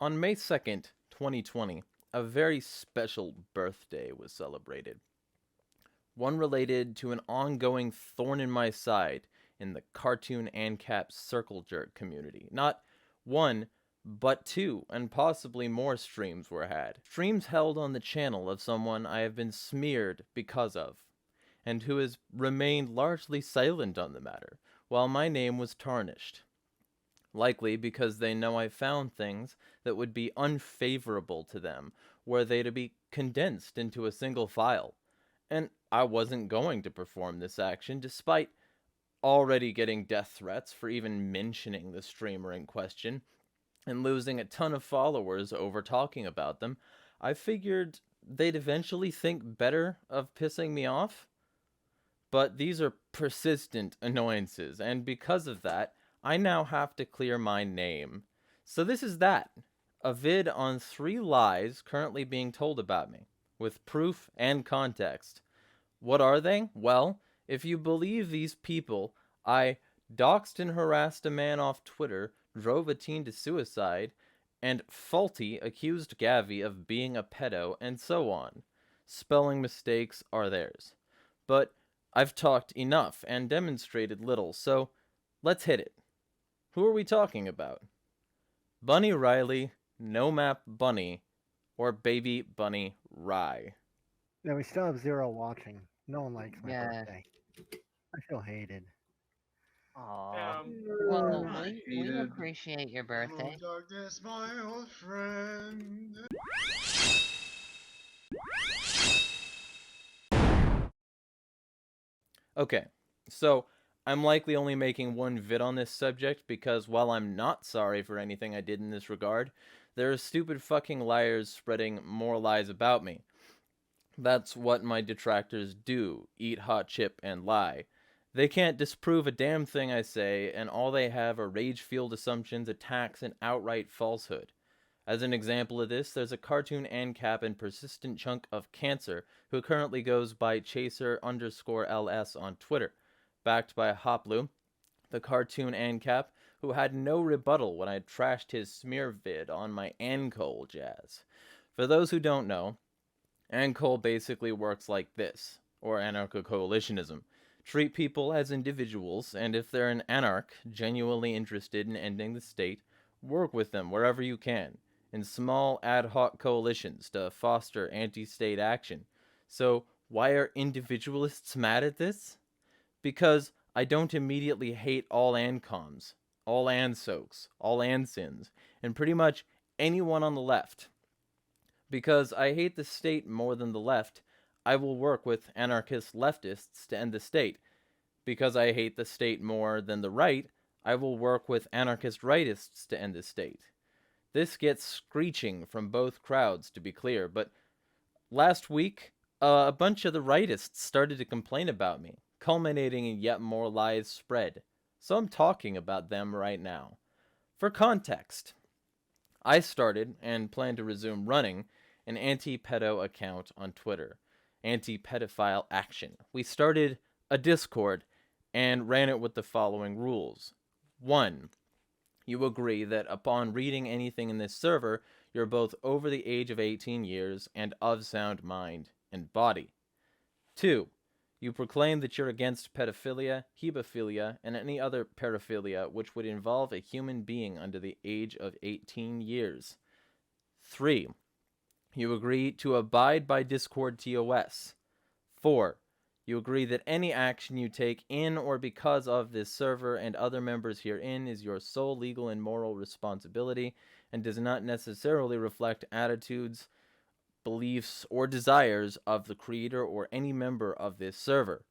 On May 2nd, 2020, a very special birthday was celebrated. One related to an ongoing thorn in my side in the cartoon ANCAP circle jerk community. Not one, but two, and possibly more streams were had. Streams held on the channel of someone I have been smeared because of, and who has remained largely silent on the matter, while my name was tarnished. Likely because they know I found things that would be unfavorable to them were they to be condensed into a single file. And I wasn't going to perform this action despite already getting death threats for even mentioning the streamer in question and losing a ton of followers over talking about them. I figured they'd eventually think better of pissing me off. But these are persistent annoyances, and because of that, I now have to clear my name. So this is that. A vid on 3 lies currently being told about me, with proof and context. What are they? Well, if you believe these people, I doxed and harassed a man off Twitter, drove a teen to suicide, and Faulty accused Gavi of being a pedo, and so on. Spelling mistakes are theirs. But I've talked enough and demonstrated little, so let's hit it. Who are we talking about? Bunny Rylee, No Map Bunny, or Baby Bunny Rye? No, we still have 0 watching. No one likes my Yeah. birthday. I feel hated. Aww. Well, we hated. appreciate your birthday. Hello, darkness, my old friend. Okay, so I'm likely only making one vid on this subject because while I'm not sorry for anything I did in this regard, there are stupid fucking liars spreading more lies about me. That's what my detractors do, eat hot chip and lie. They can't disprove a damn thing I say, and all they have are rage-fueled assumptions, attacks, and outright falsehood. As an example of this, there's a cartoon ANCAP and persistent chunk of cancer who currently goes by Chaser_LS on Twitter, backed by Hoplu, the cartoon ANCAP, who had no rebuttal when I trashed his smear vid on my Ancol jazz. For those who don't know, Ancol basically works like this, or anarcho-coalitionism. Treat people as individuals, and if they're an anarch genuinely interested in ending the state, work with them wherever you can, in small ad hoc coalitions to foster anti-state action. So why are individualists mad at this? Because I don't immediately hate all ANCOMs, all ANSOCs, all ANSINs, and pretty much anyone on the left. Because I hate the state more than the left, I will work with anarchist leftists to end the state. Because I hate the state more than the right, I will work with anarchist rightists to end the state. This gets screeching from both crowds, to be clear, but last week, a bunch of the rightists started to complain about me, culminating in yet more lies spread. So I'm talking about them right now. For context, I started, and plan to resume running, an anti-pedo account on Twitter. Anti-pedophile action. We started a Discord, and ran it with the following rules. 1. You agree that upon reading anything in this server, you're both over the age of 18 years and of sound mind and body. 2. You proclaim that you're against pedophilia, hebephilia, and any other paraphilia which would involve a human being under the age of 18 years. 3. You agree to abide by Discord TOS. 4. You agree that any action you take in or because of this server and other members herein is your sole legal and moral responsibility and does not necessarily reflect attitudes, beliefs, or desires of the creator or any member of this server.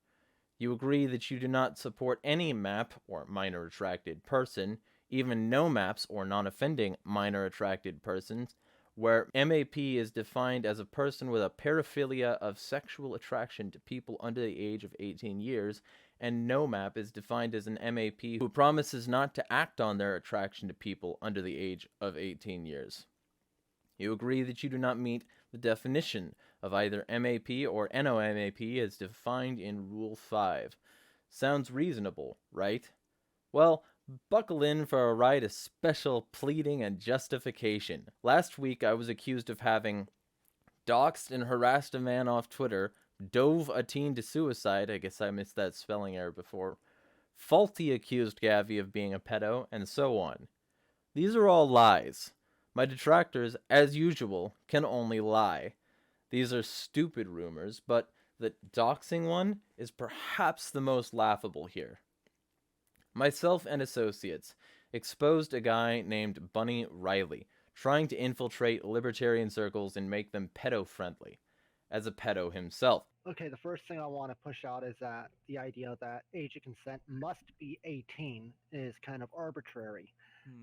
You agree that you do not support any map or minor attracted person, even no maps or non-offending minor attracted persons, where MAP is defined as a person with a paraphilia of sexual attraction to people under the age of 18 years, and no map is defined as an MAP who promises not to act on their attraction to people under the age of 18 years. You agree that you do not meet the definition of either MAP or NOMAP as defined in Rule 5. Sounds reasonable, right? Well, Buckle in for a ride of special pleading and justification. Last week, I was accused of having doxed and harassed a man off Twitter, dove a teen to suicide. I guess I missed that spelling error before. Faulty accused Gavi of being a pedo, and so on. These are all lies. My detractors, as usual, can only lie. These are stupid rumors, but the doxing one is perhaps the most laughable here. Myself and associates exposed a guy named Bunny Rylee, trying to infiltrate libertarian circles and make them pedo-friendly, as a pedo himself. Okay, the first thing I want to push out is that the idea that age of consent must be 18 is kind of arbitrary.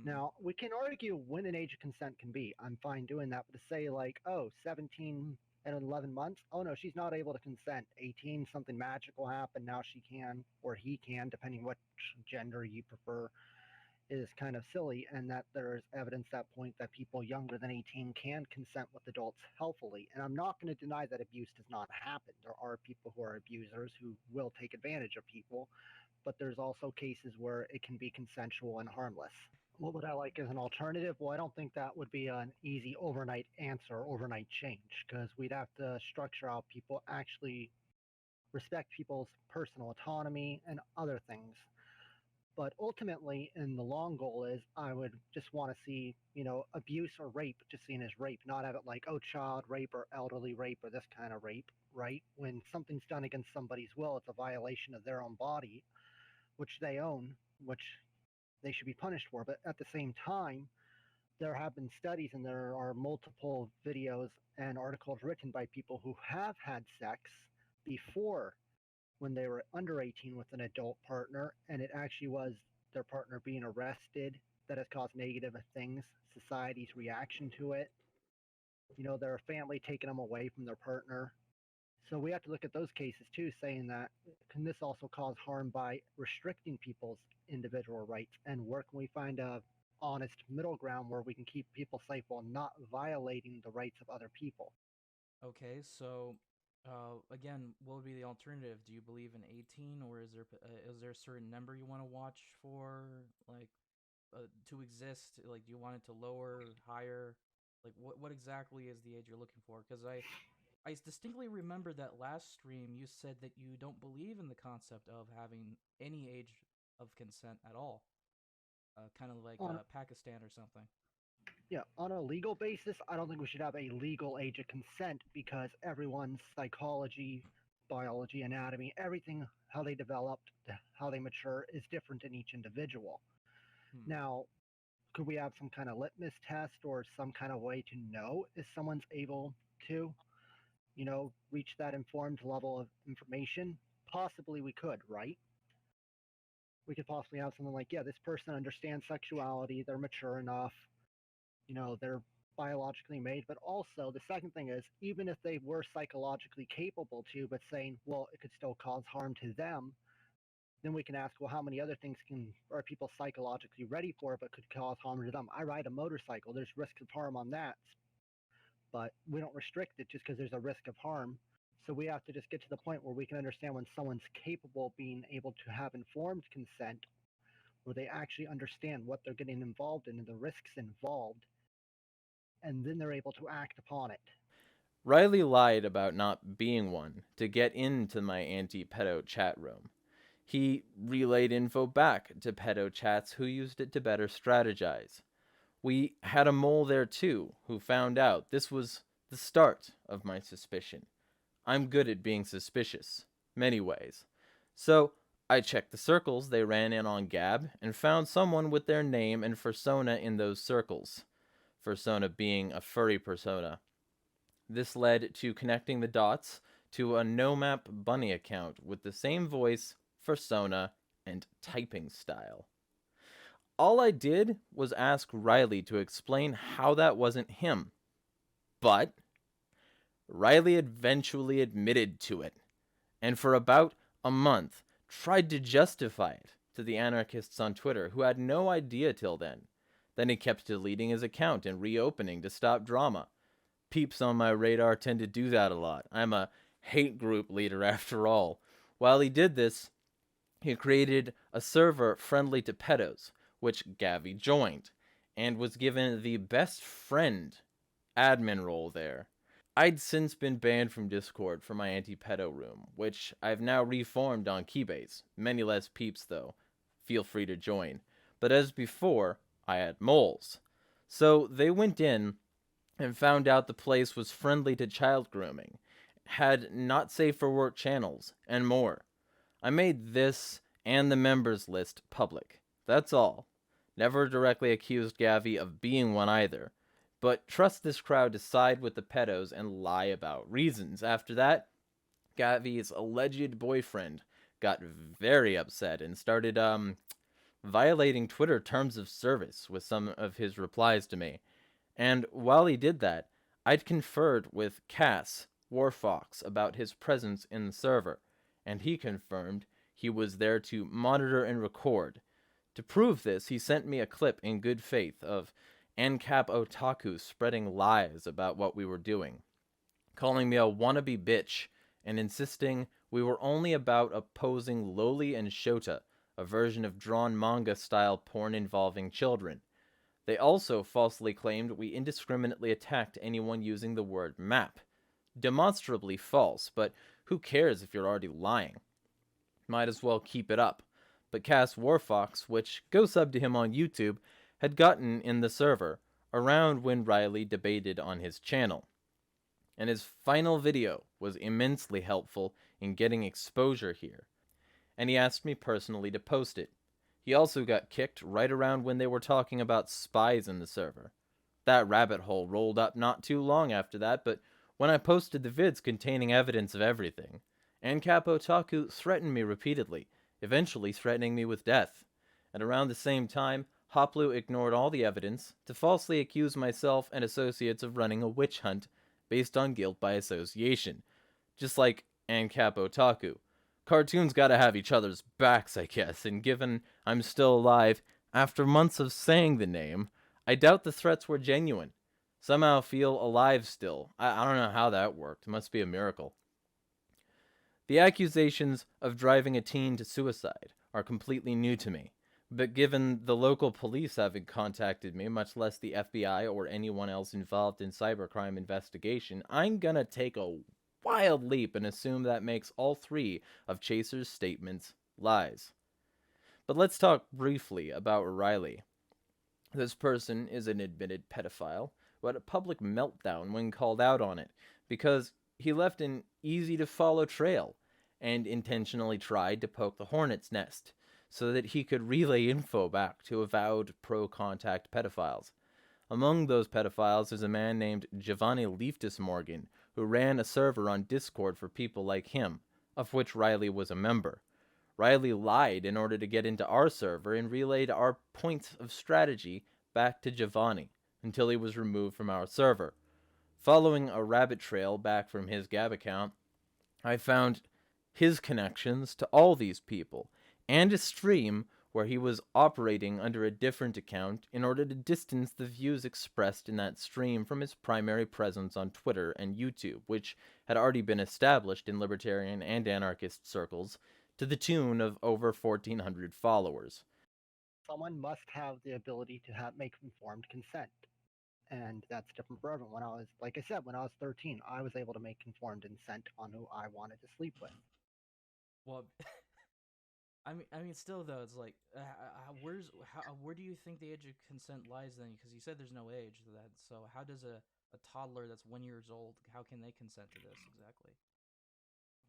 Now, we can argue when an age of consent can be. I'm fine doing that, but to say like, oh, 17 and 11 months, oh no, she's not able to consent. 18, something magic will happen, now she can, or he can, depending what gender you prefer, is kind of silly, and that there's evidence that point that people younger than 18 can consent with adults healthily. And I'm not going to deny that abuse does not happen. There are people who are abusers who will take advantage of people, but there's also cases where it can be consensual and harmless. What would I like as an alternative? Well, I don't think that would be an easy overnight answer, overnight change, because we'd have to structure how people actually respect people's personal autonomy and other things. But ultimately, in the long goal is I would just want to see, abuse or rape just seen as rape, not have it like, oh, child rape or elderly rape or this kind of rape, right? When something's done against somebody's will, it's a violation of their own body, which they own, which they should be punished for. But at the same time, there have been studies and there are multiple videos and articles written by people who have had sex before when they were under 18 with an adult partner, and it actually was their partner being arrested that has caused negative things, society's reaction to it, their family taking them away from their partner. So we have to look at those cases too, saying that can this also cause harm by restricting people's individual rights, and where can we find a honest middle ground where we can keep people safe while not violating the rights of other people? Okay, so again, what would be the alternative? Do you believe in 18, or is there a certain number you want to watch for, like, to exist? Like, do you want it to lower, higher? Like, what exactly is the age you're looking for? Because I distinctly remember that last stream you said that you don't believe in the concept of having any age of consent at all. Kind of like On Pakistan or something. Yeah, on a legal basis, I don't think we should have a legal age of consent because everyone's psychology, biology, anatomy, everything, how they developed, how they mature is different in each individual. Now, could we have some kind of litmus test or some kind of way to know if someone's able to, reach that informed level of information? Possibly we could, right? We could possibly have something like, yeah, this person understands sexuality, they're mature enough, they're biologically made. But also the second thing is, even if they were psychologically capable to, but saying, well, it could still cause harm to them, then we can ask, well, how many other things are people psychologically ready for but could cause harm to them? I ride a motorcycle, there's risk of harm on that, but we don't restrict it just because there's a risk of harm. So we have to just get to the point where we can understand when someone's capable of being able to have informed consent, where they actually understand what they're getting involved in and the risks involved, and then they're able to act upon it. Rylee lied about not being one to get into my anti-pedo chat room. He relayed info back to pedo chats who used it to better strategize. We had a mole there too, who found out this was the start of my suspicion. I'm good at being suspicious, many ways. So I checked the circles they ran in on Gab and found someone with their name and persona in those circles. Persona being a furry persona. This led to connecting the dots to a NoMap bunny account with the same voice, persona, and typing style. All I did was ask Rylee to explain how that wasn't him. But Rylee eventually admitted to it, and for about a month tried to justify it to the anarchists on Twitter who had no idea till then. Then he kept deleting his account and reopening to stop drama. Peeps on my radar tend to do that a lot. I'm a hate group leader after all. While he did this, He created a server friendly to pedos, which Gavi joined, and was given the best friend admin role there. I'd since been banned from Discord for my anti-pedo room, which I've now reformed on Keybase. Many less peeps, though. Feel free to join. But as before, I had moles. So they went in and found out the place was friendly to child grooming, had not safe for work channels, and more. I made this and the members list public. That's all. Never directly accused Gavi of being one either. But trust this crowd to side with the pedos and lie about reasons. After that, Gavi's alleged boyfriend got very upset and started violating Twitter terms of service with some of his replies to me. And while he did that, I'd conferred with Cass Warfox about his presence in the server, and he confirmed he was there to monitor and record. To prove this, he sent me a clip in good faith of ANCAP Otaku spreading lies about what we were doing, calling me a wannabe bitch, and insisting we were only about opposing Loli and Shota, a version of drawn manga-style porn involving children. They also falsely claimed we indiscriminately attacked anyone using the word map. Demonstrably false, but who cares if you're already lying? Might as well keep it up. But Cass Warfox, which go sub to him on YouTube, had gotten in the server around when Rylee debated on his channel. And his final video was immensely helpful in getting exposure here. And he asked me personally to post it. He also got kicked right around when they were talking about spies in the server. That rabbit hole rolled up not too long after that, but when I posted the vids containing evidence of everything, ANCAP Otaku threatened me repeatedly, eventually threatening me with death. And around the same time, Hoplu ignored all the evidence to falsely accuse myself and associates of running a witch hunt based on guilt by association. Just like ANCAP Otaku. Cartoons gotta have each other's backs, I guess, and given I'm still alive, after months of saying the name, I doubt the threats were genuine. Somehow feel alive still. I don't know how that worked. It must be a miracle. The accusations of driving a teen to suicide are completely new to me, but given the local police haven't contacted me, much less the FBI or anyone else involved in cybercrime investigation, I'm gonna take a wild leap and assume that makes all three of Chaser's statements lies. But let's talk briefly about Rylee. This person is an admitted pedophile, who had a public meltdown when called out on it, because he left an easy-to-follow trail and intentionally tried to poke the hornet's nest so that he could relay info back to avowed pro-contact pedophiles. Among those pedophiles is a man named Giovanni Leiftus Morgan, who ran a server on Discord for people like him, of which Rylee was a member. Rylee lied in order to get into our server and relayed our points of strategy back to Giovanni until he was removed from our server. Following a rabbit trail back from his Gab account, I found his connections to all these people and a stream where he was operating under a different account in order to distance the views expressed in that stream from his primary presence on Twitter and YouTube, which had already been established in libertarian and anarchist circles to the tune of over 1,400 followers. Someone must have the ability to make informed consent. And that's different for everyone. When I was, like I said, when I was 13, I was able to make informed consent on who I wanted to sleep with. Well, I mean, still though, it's like, where do you think the age of consent lies then? Because you said there's no age to that. So how does a toddler that's 1 year old, how can they consent to this exactly?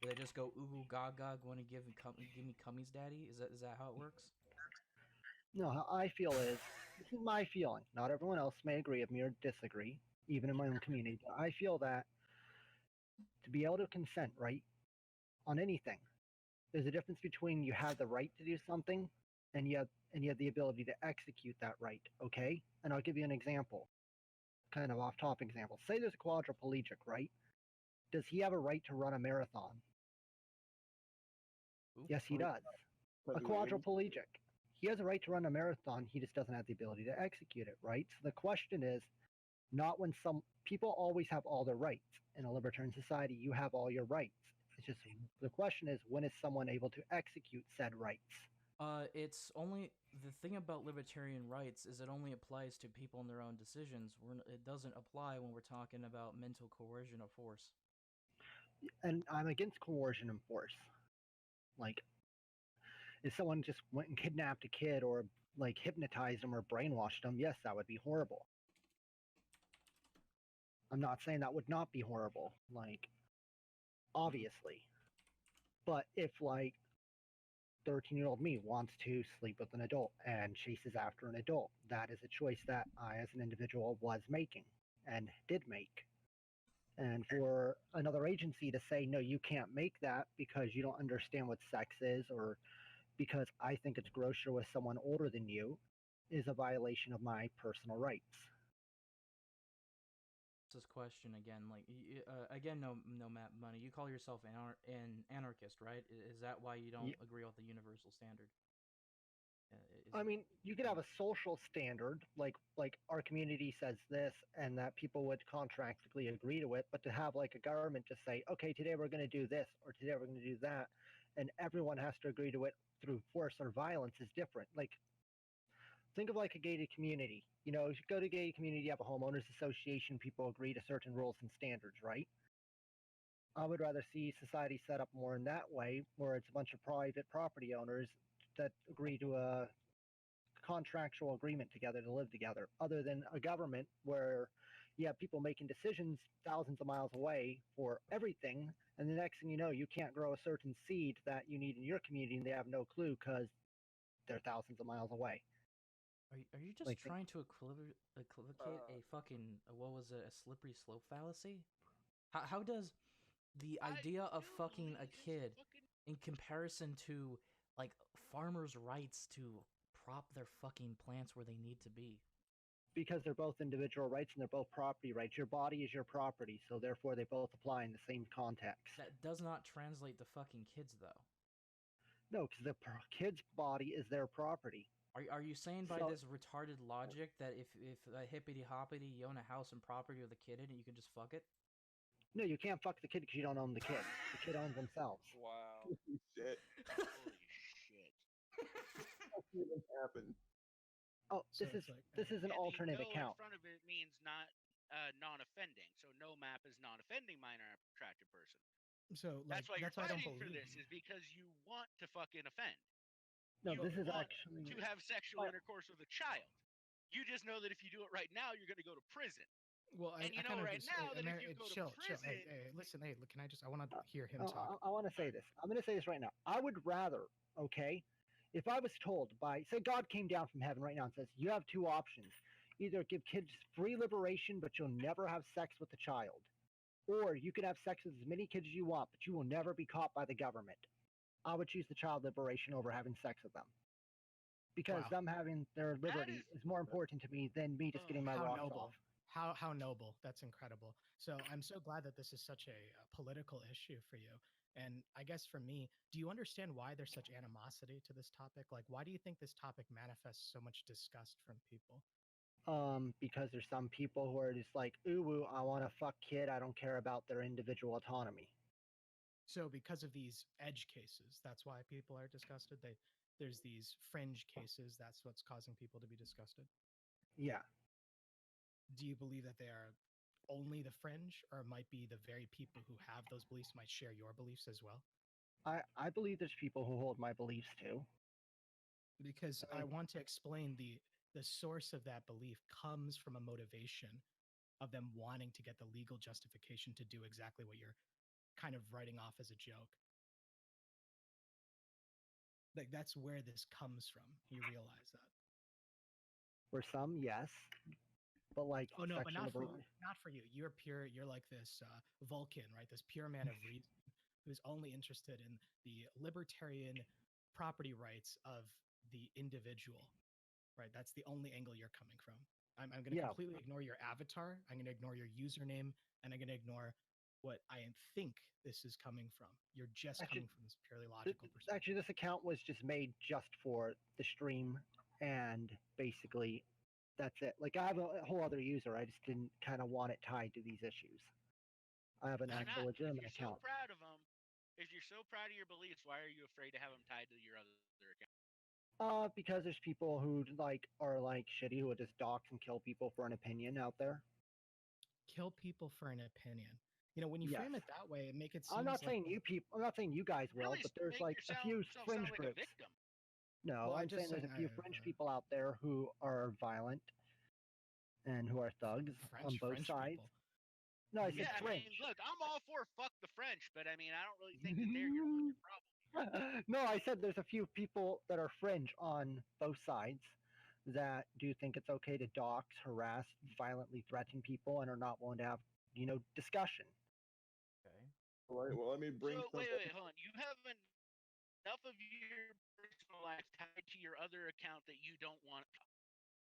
Do they just go ooh gaga, going to give me cummies, daddy? Is that how it works? No, how I feel is, this is my feeling. Not everyone else may agree with me or disagree, even in my own community. But I feel that to be able to consent, right, on anything, there's a difference between you have the right to do something and you have the ability to execute that right. Okay, and I'll give you an example, kind of off-topic example. Say there's a quadriplegic, right? Does he have a right to run a marathon? Ooh. Yes, he does. A quadriplegic. He has a right to run a marathon. He just doesn't have the ability to execute it, right? So the question is not when some people always have all their rights. In a libertarian society, you have all your rights. It's just the question is, when is someone able to execute said rights? It's only the thing about libertarian rights is it only applies to people in their own decisions. It doesn't apply when we're talking about mental coercion of force. And I'm against coercion and force. Like, if someone just went and kidnapped a kid or like hypnotized them or brainwashed them, yes, that would be horrible. I'm not saying that would not be horrible, like, obviously. But if like 13-year-old me wants to sleep with an adult and chases after an adult, that is a choice that I as an individual was making and did make. And for another agency to say, no, you can't make that because you don't understand what sex is, or because I think it's grosser with someone older than you, is a violation of my personal rights. This question again, like again, no map money. You call yourself an anarchist, right? Is that why you don't agree with the universal standard? I mean, you could have a social standard, like our community says this, and that people would contractually agree to it. But to have like a government just say, okay, today we're going to do this, or today we're going to do that, and everyone has to agree to it through force or violence is different. Like, think of like a gated community. You know, if you go to a gated community, you have a homeowners association, people agree to certain rules and standards, right? I would rather see society set up more in that way, where it's a bunch of private property owners that agree to a contractual agreement together to live together, other than a government where you have people making decisions thousands of miles away for everything, and the next thing you know, you can't grow a certain seed that you need in your community, and they have no clue because they're thousands of miles away. Are you just Like, trying to equivocate a fucking what was it, a slippery slope fallacy? How does the idea of fucking a kid in comparison to like farmers' rights to prop their fucking plants where they need to be? because they're both individual rights and they're both property rights. Your body is your property, so therefore they both apply in the same context. That does not translate to fucking kids though. No, because the kid's body is their property. Are you saying by So- this retarded logic that if a hippity hoppity you own a house and property with a kid in it, you can just fuck it? No, you can't fuck the kid because you don't own the kid. The kid owns themselves. Wow. Shit. Holy shit. That's what happened. Oh, So this is it's like- this is an And the alternate no account. in front of it means not non-offending. So no map is non-offending minor attracted person. So like That's why you're I don't fighting for believe. this, is because you want to fucking offend. No, You this is want actually to have sexual Well- intercourse with a child. You just know that if you do it right now, you're going to go to prison. Well, And you I know kind of right just, now that if Ameri- you go to chill. prison, Hey, listen. Hey, can I want to hear him talk. I want to say this. I'm going to say this right now. I would rather, okay, if I was told by, say, God came down from heaven right now and says, you have two options. Either give kids free liberation, but you'll never have sex with a child. Or you could have sex with as many kids as you want, but you will never be caught by the government. I would choose the child liberation over having sex with them. Because Wow. them having their liberty is more important to me than me just getting my How rocks noble. off. How noble. That's incredible. So I'm so glad that this is such a political issue for you. And I guess for me, do you understand why there's such animosity to this topic? Like, why do you think this topic manifests so much disgust from people? Because there's some people who are just like, ooh, woo, I want to fuck kid. I don't care about their individual autonomy. So because of these edge cases, that's why people are disgusted. There's these fringe cases. That's what's causing people to be disgusted. Yeah. Do you believe that they are only the fringe, or might be the very people who have those beliefs might share your beliefs as well? I believe there's people who hold my beliefs too. Because I want to explain the source of that belief comes from a motivation of them wanting to get the legal justification to do exactly what you're kind of writing off as a joke. Like, that's where this comes from. You realize that. For some, yes. But like, Oh no, but sexual not for liberation- you. Not for you. You're pure. You're like this Vulcan, right? This pure man of reason, who's only interested in the libertarian property rights of the individual, right? That's the only angle you're coming from. I'm going to Yeah. completely ignore your avatar. I'm going to ignore your username, and I'm going to ignore what I think this is coming from. You're just Actually, coming from this purely logical perspective. Actually, this account was just made just for the stream, and basically, that's it. Like, I have a whole other user. I just didn't kind of want it tied to these issues. I have an why actual not? If legitimate you're account. so proud of them, If you're so proud of your beliefs, why are you afraid to have them tied to your other account? Because there's people who are shitty who would just dox and kill people for an opinion out there. Kill people for an opinion. You know, when you Yes. frame it that way, it make it seem I'm not like saying you people. I'm not saying you guys will, Really but there's make like a few yourself fringe sound like groups. a victim. No, Well, I'm I'm just saying there's a saying few I- fringe people out there who are violent and who are thugs on both French sides. people. No, I said Yeah, I fringe. mean, look, I'm all for fuck the French, but I mean, I don't really think that they're your fucking problem. No, I said there's a few people that are fringe on both sides that do think it's okay to dox, harass, violently threaten people, and are not willing to have, discussion. Okay. All right. Well, let me bring So some. wait, hold on. You have enough of your personal life tied to your other account that you don't want.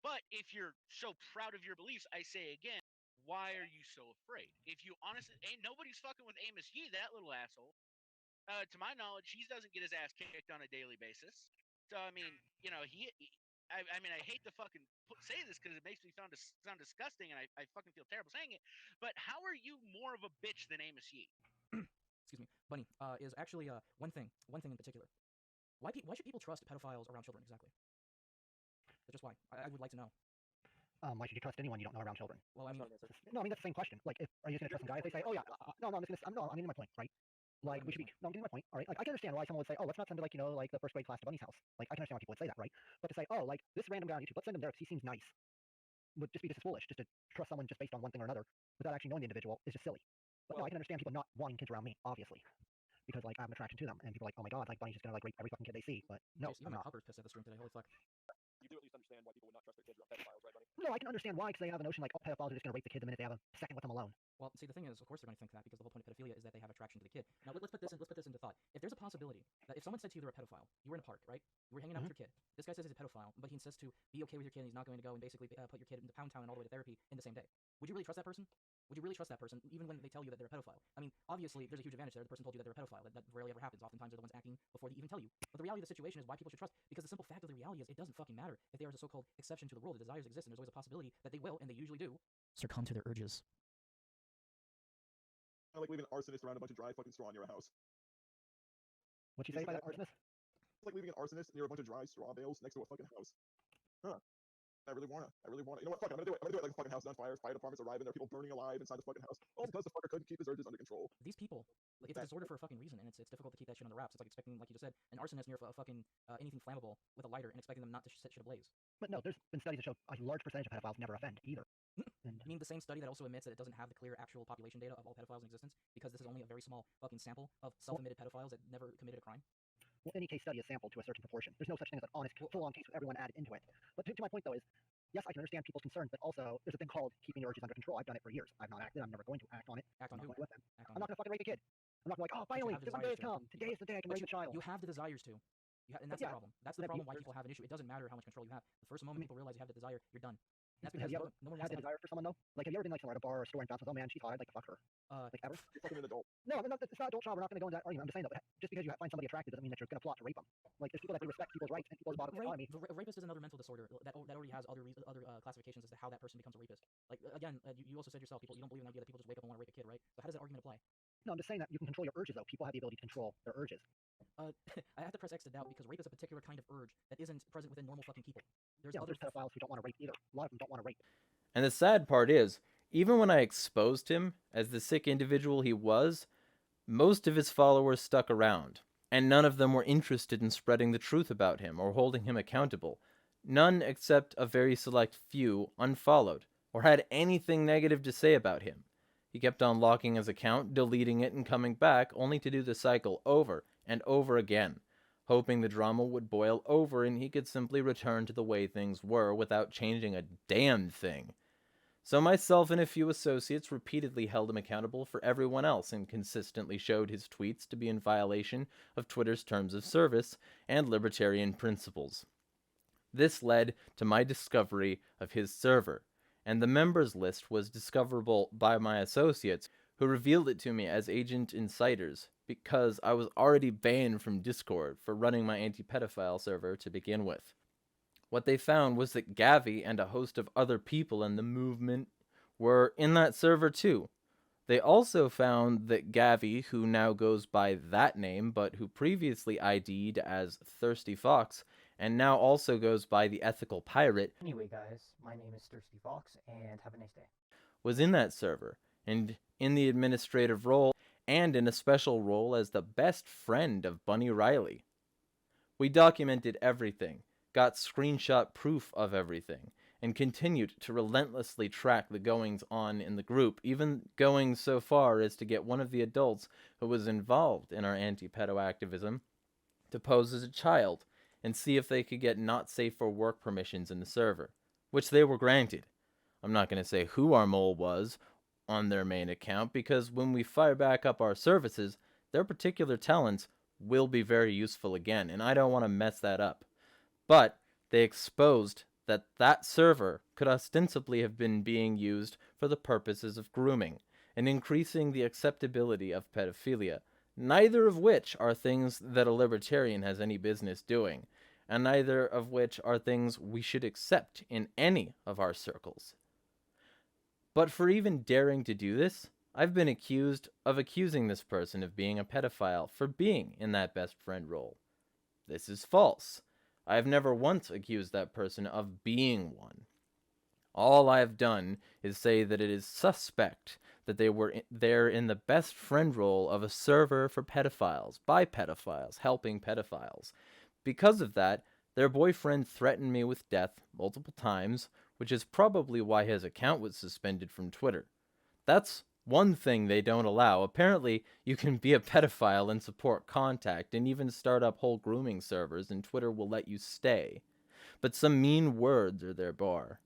But if you're so proud of your beliefs, I say again, why are you so afraid? If you honestly ain't nobody's fucking with Amos Yee, that little asshole. To my knowledge, he doesn't get his ass kicked on a daily basis. So I mean, I mean, I hate to fucking say this because it makes me sound disgusting, and I fucking feel terrible saying it. But how are you more of a bitch than Amos Yee? Excuse me, Bunny. Is actually one thing in particular. Why should people trust pedophiles around children exactly? That's just why. I would like to know. Why should you trust anyone you don't know around children? Well, I mean, No, I mean that's the same question. Like, are you just gonna trust some guy if they say, "Oh yeah, no, I'm getting my point, right?" Like, we should be. No, I'm getting my point. All right. Like, I can understand why someone would say, "Oh, let's not send to the first grade class to Bunny's house." Like, I can understand why people would say that, right? But to say, "Oh, like this random guy on YouTube, let's send him there because he seems nice," would just be just as foolish. Just to trust someone just based on one thing or another without actually knowing the individual is just silly. But no, I can understand people not wanting kids around me, obviously, because like I have an attraction to them, and people are like, "Oh my god, like Bunny's just gonna like rape every fucking kid they see." But no, Jason, I'm even my not. pupper's pissed at the stream today. Holy fuck. You do at least understand why people would not trust their kids around pedophiles, right, Bunny? No, I can understand why, because they have a notion like, oh, pedophiles are just gonna rape the kid the minute they have a second with them alone. Well, see, the thing is, of course they're going to think that because the whole point of pedophilia is that they have attraction to the kid. Now, let's put this into thought. If there's a possibility that if someone said to you they're a pedophile, you were in a park, right? You were hanging out with your kid. This guy says he's a pedophile, but he insists to be okay with your kid, and he's not going to go and basically put your kid into Pound Town and all the way to therapy in the same day. Would you really trust that person? Would you really trust that person, even when they tell you that they're a pedophile? I mean, obviously, there's a huge advantage there. The person told you that they're a pedophile. That rarely ever happens. Oftentimes, they're the ones acting before they even tell you. But the reality of the situation is why people should trust, because the simple fact of the reality is it doesn't fucking matter if they are a so-called exception to the rule. The desires exist, and there's always a possibility that they will, and they usually do, succumb to their urges. Kind of like leaving an arsonist around a bunch of dry fucking straw near a house. What'd you say by that, arsonist? It's like leaving an arsonist near a bunch of dry straw bales next to a fucking house. Huh. I really wanna. You know what? Fuck it. I'm gonna do it. Like a fucking house on fire. Fire departments arrive and there are people burning alive inside the fucking house. All because the fucker couldn't keep his urges under control. These people, it's a disorder for a fucking reason, and it's difficult to keep that shit under wraps. It's like expecting, like you just said, an arsonist near a fucking anything flammable with a lighter and expecting them not to set shit ablaze. But no, there's been studies that show a large percentage of pedophiles never offend either. I mean, the same study that also admits that it doesn't have the clear actual population data of all pedophiles in existence, because this is only a very small fucking sample of self-admitted pedophiles that never committed a crime. Well, any case study is sampled to a certain proportion. There's no such thing as an honest, full-on case with everyone added into it. But to my point, though, is yes, I can understand people's concerns, but also there's a thing called keeping your urges under control. I've done it for years. I've not acted. I'm never going to act on it. Act on I'm who? not going to with them. Act on I'm not going to fucking rape a kid. I'm not going to like, oh, But you finally, have the one day desires has to. come. Today is the day I can But rape a child. you have the desires to. And that's yeah, the problem. That's the have problem you- why people have an issue. It doesn't matter how much control you have. The first moment people realize you have the desire, you're done. And that's Have because you ever no one had wants the to. desire for someone though? Like, have you ever been like somewhere at a bar or a store and found someone, oh man, she's hot, I'd like to fuck her? Like ever? You're fucking an adult. No, I mean, it's not adult child. We're not going to go into that argument. I'm just saying though, just because you find somebody attractive doesn't mean that you're going to plot to rape them. Like, there's people that do respect people's rights and people's bottom autonomy. Rapist is another mental disorder that already has other classifications as to how that person becomes a rapist. Like again, you also said yourself, you don't believe in the idea that people just wake up and want to rape a kid, right? So how does that argument apply? No, I'm just saying that you can control your urges though. People have the ability to control their urges. I have to press X to doubt because rape is a particular kind of urge that isn't present within normal fucking people. There's Yeah, there's pedophiles who don't want to rape either. A lot of them don't want to rape. And the sad part is, even when I exposed him as the sick individual he was, most of his followers stuck around, and none of them were interested in spreading the truth about him or holding him accountable. None except a very select few unfollowed, or had anything negative to say about him. He kept on locking his account, deleting it, and coming back, only to do the cycle over and over again, hoping the drama would boil over and he could simply return to the way things were without changing a damn thing. So myself and a few associates repeatedly held him accountable for everyone else and consistently showed his tweets to be in violation of Twitter's terms of service and libertarian principles. This led to my discovery of his server, and the members list was discoverable by my associates, who revealed it to me as agent insiders, because I was already banned from Discord for running my anti-pedophile server to begin with. What they found was that Gavi and a host of other people in the movement were in that server too. They also found that Gavi, who now goes by that name, but who previously ID'd as Thirsty Fox, and now also goes by the Ethical Pirate. Anyway, guys, my name is Thirsty Fox, and have a nice day. Was in that server, and in the administrative role, and in a special role as the best friend of Bunny Rylee. We documented everything, got screenshot proof of everything, and continued to relentlessly track the goings-on in the group, even going so far as to get one of the adults who was involved in our anti-pedo activism to pose as a child and see if they could get not safe for work permissions in the server, which they were granted. I'm not going to say who our mole was on their main account, because when we fire back up our services, their particular talents will be very useful again, and I don't want to mess that up. But they exposed that that server could ostensibly have been being used for the purposes of grooming and increasing the acceptability of pedophilia, neither of which are things that a libertarian has any business doing, and neither of which are things we should accept in any of our circles. But for even daring to do this, I've been accused of accusing this person of being a pedophile for being in that best friend role. This is false. I have never once accused that person of being one. All I have done is say that it is suspect that they were there in the best friend role of a server for pedophiles, by pedophiles, helping pedophiles. Because of that, their boyfriend threatened me with death multiple times, which is probably why his account was suspended from Twitter. That's one thing they don't allow. Apparently, you can be a pedophile and support contact and even start up whole grooming servers, and Twitter will let you stay. But some mean words are their bar.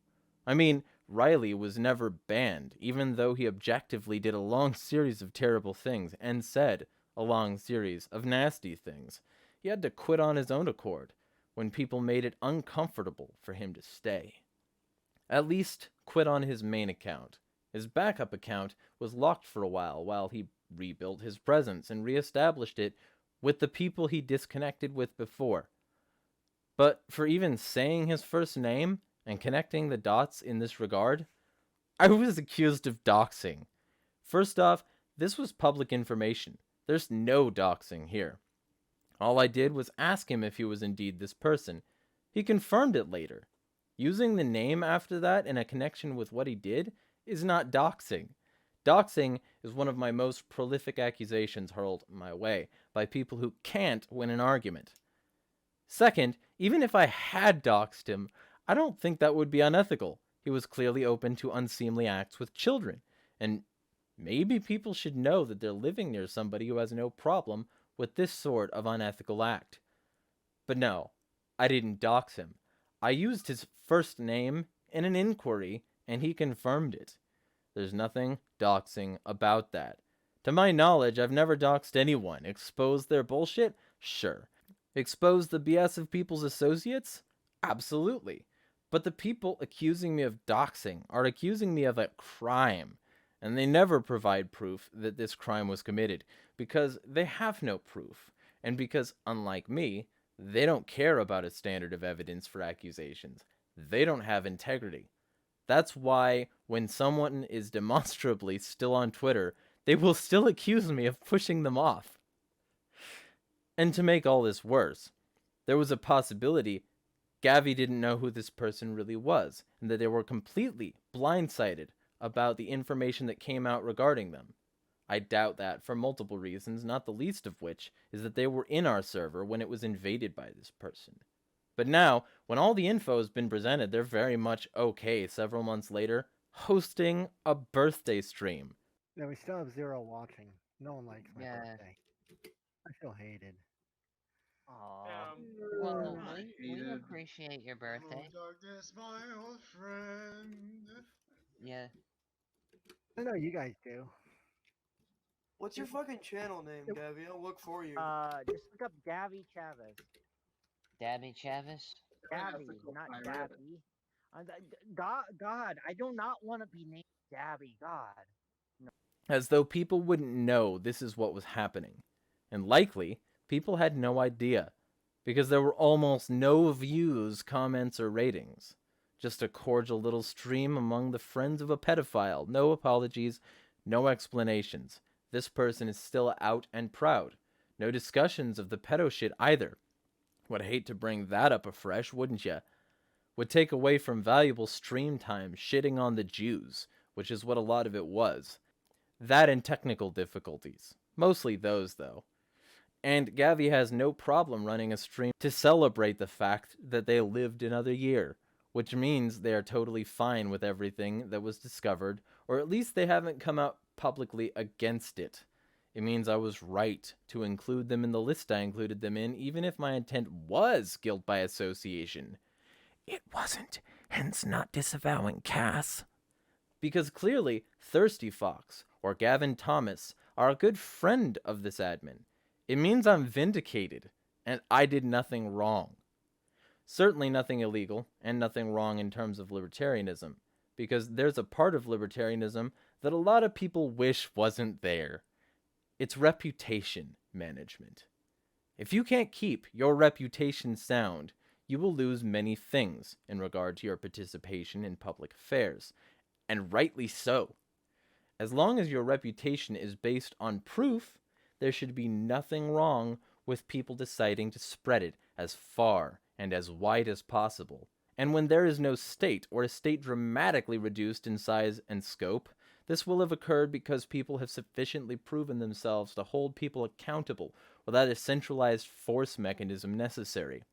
I mean, Rylee was never banned, even though he objectively did a long series of terrible things and said a long series of nasty things. He had to quit on his own accord when people made it uncomfortable for him to stay. At least quit on his main account. His backup account was locked for a while he rebuilt his presence and reestablished it with the people he disconnected with before. But for even saying his first name and connecting the dots in this regard, I was accused of doxing. First off, this was public information. There's no doxing here. All I did was ask him if he was indeed this person. He confirmed it later. Using the name after that in a connection with what he did is not doxing. Doxing is one of my most prolific accusations hurled my way by people who can't win an argument. Second, even if I had doxed him, I don't think that would be unethical. He was clearly open to unseemly acts with children, and maybe people should know that they're living near somebody who has no problem with this sort of unethical act. But no, I didn't dox him. I used his first name in an inquiry, and he confirmed it. There's nothing doxing about that. To my knowledge, I've never doxed anyone. Exposed their bullshit? Sure. Exposed the BS of people's associates? Absolutely. But the people accusing me of doxing are accusing me of a crime, and they never provide proof that this crime was committed, because they have no proof, and because, unlike me, they don't care about a standard of evidence for accusations. They don't have integrity. That's why when someone is demonstrably still on Twitter, they will still accuse me of pushing them off. And to make all this worse, there was a possibility Gavi didn't know who this person really was, and that they were completely blindsided about the information that came out regarding them. I doubt that for multiple reasons, not the least of which is that they were in our server when it was invaded by this person. But now, when all the info has been presented, they're very much okay several months later, hosting a birthday stream. No, we still have 0 watching. No one likes my Yeah. birthday. I feel hated. Aw. Well, we appreciate your birthday. Darkness, my old friend. Yeah. I know you guys do. What's your fucking channel name, Gabby? I'll look for you. Just look up Gavi Chavez. Dabby Chavis? Gavi, not Gabby. God, I do not want to be named Gabby. God. No. As though people wouldn't know this is what was happening. And likely, people had no idea, because there were almost no views, comments, or ratings. Just a cordial little stream among the friends of a pedophile. No apologies, No explanations. This person is still out and proud. No discussions of the pedo shit either. Would hate to bring that up afresh, wouldn't ya? Would take away from valuable stream time shitting on the Jews, which is what a lot of it was. That and technical difficulties. Mostly those, though. And Gavi has no problem running a stream to celebrate the fact that they lived another year, which means they are totally fine with everything that was discovered, or at least they haven't come out publicly against it. It means I was right to include them in the list I included them in, even if my intent was guilt by association. It wasn't, hence not disavowing Cass. Because clearly, Thirsty Fox, or Gavin Thomas, are a good friend of this admin. It means I'm vindicated, and I did nothing wrong. Certainly nothing illegal, and nothing wrong in terms of libertarianism, because there's a part of libertarianism that a lot of people wish wasn't there. It's reputation management. If you can't keep your reputation sound, you will lose many things in regard to your participation in public affairs, and rightly so. As long as your reputation is based on proof, there should be nothing wrong with people deciding to spread it as far and as wide as possible. And when there is no state, or a state dramatically reduced in size and scope, this will have occurred because people have sufficiently proven themselves to hold people accountable without a centralized force mechanism necessary.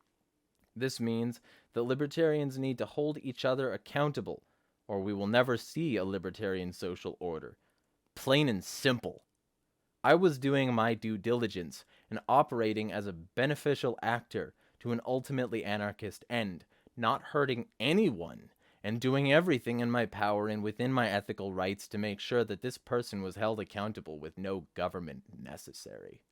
This means that libertarians need to hold each other accountable, or we will never see a libertarian social order. Plain and simple. I was doing my due diligence and operating as a beneficial actor to an ultimately anarchist end, not hurting anyone, and doing everything in my power and within my ethical rights to make sure that this person was held accountable with no government necessary.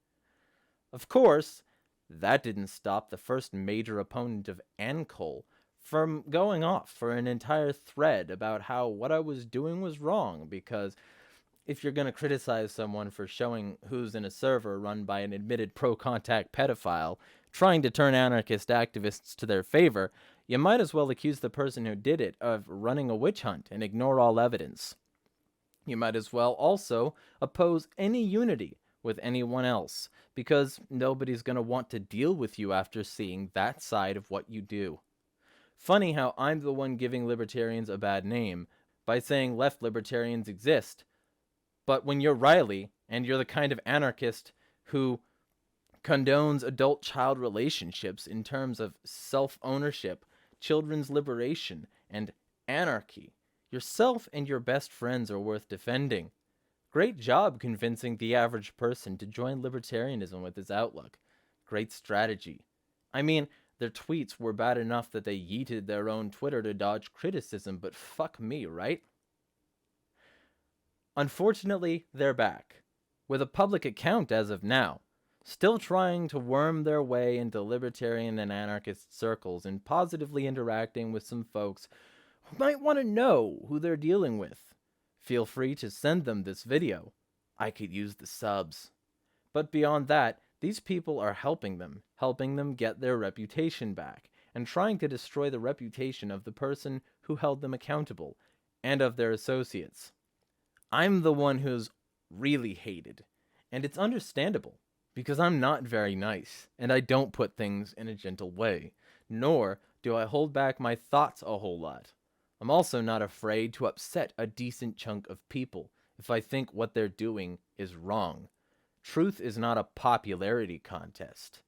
Of course, that didn't stop the first major opponent of ANCOL from going off for an entire thread about how what I was doing was wrong, because if you're going to criticize someone for showing who's in a server run by an admitted pro-contact pedophile trying to turn anarchist activists to their favor, you might as well accuse the person who did it of running a witch hunt and ignore all evidence. You might as well also oppose any unity with anyone else, because nobody's going to want to deal with you after seeing that side of what you do. Funny how I'm the one giving libertarians a bad name by saying left libertarians exist, but when you're Rylee, and you're the kind of anarchist who condones adult-child relationships in terms of self-ownership, children's liberation, and anarchy, yourself and your best friends are worth defending. Great job convincing the average person to join libertarianism with this outlook. Great strategy. I mean, their tweets were bad enough that they yeeted their own Twitter to dodge criticism, but fuck me, right? Unfortunately, they're back, with a public account as of now, still trying to worm their way into libertarian and anarchist circles and positively interacting with some folks who might want to know who they're dealing with. Feel free to send them this video. I could use the subs. But beyond that, these people are helping them get their reputation back, and trying to destroy the reputation of the person who held them accountable, and of their associates. I'm the one who's really hated, and it's understandable, because I'm not very nice, and I don't put things in a gentle way, nor do I hold back my thoughts a whole lot. I'm also not afraid to upset a decent chunk of people if I think what they're doing is wrong. Truth is not a popularity contest.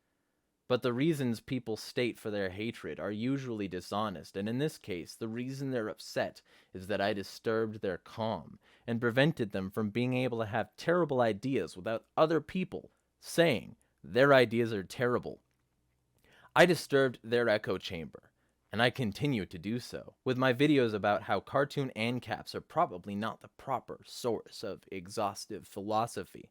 But the reasons people state for their hatred are usually dishonest, and in this case, the reason they're upset is that I disturbed their calm and prevented them from being able to have terrible ideas without other people saying their ideas are terrible. I disturbed their echo chamber, and I continue to do so, with my videos about how cartoon ANCAPs are probably not the proper source of exhaustive philosophy.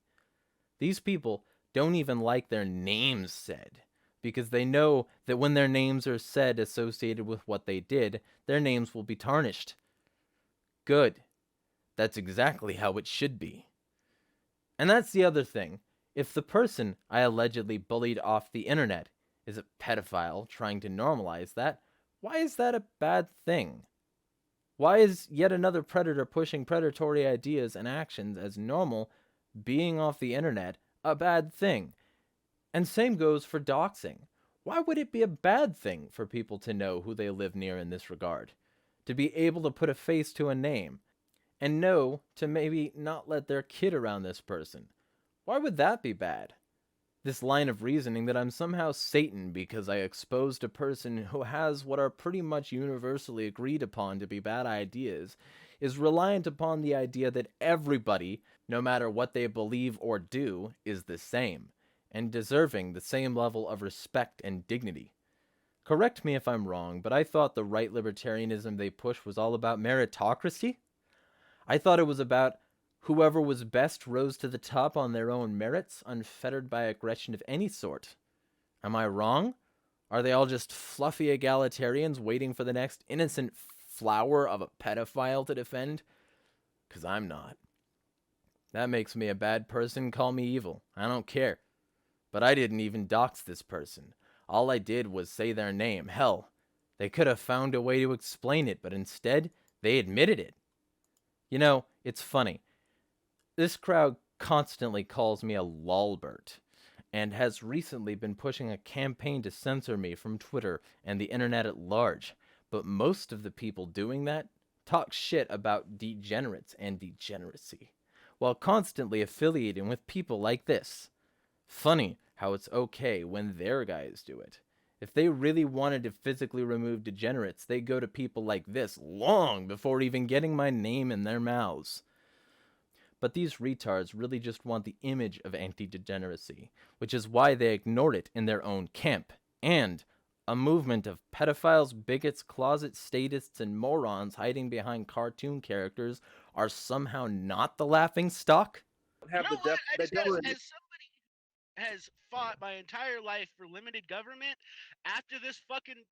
These people don't even like their names said, because they know that when their names are said associated with what they did, their names will be tarnished. Good. That's exactly how it should be. And that's the other thing. If the person I allegedly bullied off the internet is a pedophile trying to normalize that, why is that a bad thing? Why is yet another predator pushing predatory ideas and actions as normal, being off the internet, a bad thing? And same goes for doxing. Why would it be a bad thing for people to know who they live near in this regard? To be able to put a face to a name, and know to maybe not let their kid around this person. Why would that be bad? This line of reasoning that I'm somehow Satan because I exposed a person who has what are pretty much universally agreed upon to be bad ideas is reliant upon the idea that everybody, no matter what they believe or do, is the same, and deserving the same level of respect and dignity. Correct me if I'm wrong, but I thought the right libertarianism they push was all about meritocracy? I thought it was about whoever was best rose to the top on their own merits, unfettered by aggression of any sort. Am I wrong? Are they all just fluffy egalitarians waiting for the next innocent flower of a pedophile to defend? 'Cause I'm not. That makes me a bad person, call me evil. I don't care. But I didn't even dox this person. All I did was say their name. Hell, they could have found a way to explain it, but instead, they admitted it. You know, it's funny. This crowd constantly calls me a lolbert, and has recently been pushing a campaign to censor me from Twitter and the internet at large. But most of the people doing that talk shit about degenerates and degeneracy, while constantly affiliating with people like this. Funny how it's okay when their guys do it. If they really wanted to physically remove degenerates, they go to people like this long before even getting my name in their mouths. But these retards really just want the image of anti-degeneracy, which is why they ignore it in their own camp. And a movement of pedophiles, bigots, closet statists, and morons hiding behind cartoon characters are somehow not the laughing stock? You know what? As somebody has fought my entire life for limited government, after this fucking,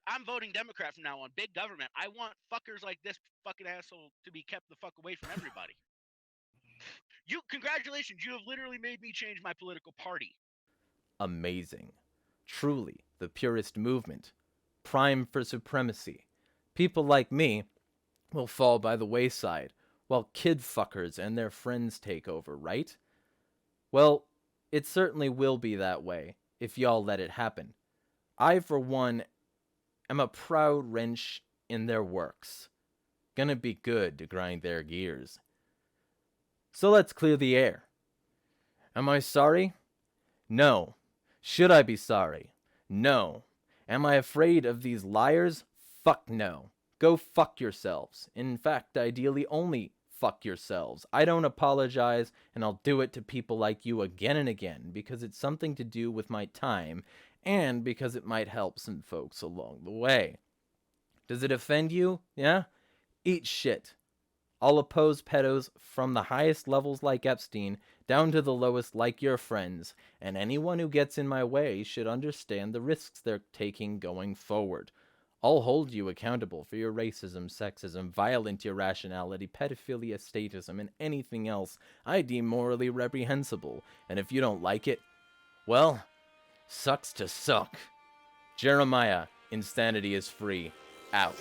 I'm voting Democrat from now on. Big government. I want fuckers like this fucking asshole to be kept the fuck away from everybody. Congratulations, you have literally made me change my political party. Amazing. Truly, the purist movement. Prime for supremacy. People like me will fall by the wayside, while kid fuckers and their friends take over, right? Well, it certainly will be that way, if y'all let it happen. I, for one, am a proud wrench in their works. Gonna be good to grind their gears. So let's clear the air. Am I sorry? No. Should I be sorry? No. Am I afraid of these liars? Fuck no. Go fuck yourselves. In fact, ideally only fuck yourselves. I don't apologize, and I'll do it to people like you again and again, because it's something to do with my time, and because it might help some folks along the way. Does it offend you? Yeah? Eat shit. I'll oppose pedos from the highest levels like Epstein down to the lowest like your friends, and anyone who gets in my way should understand the risks they're taking going forward. I'll hold you accountable for your racism, sexism, violent irrationality, pedophilia, statism, and anything else I deem morally reprehensible, and if you don't like it, well, sucks to suck. Jeremiah, insanity is free. Out.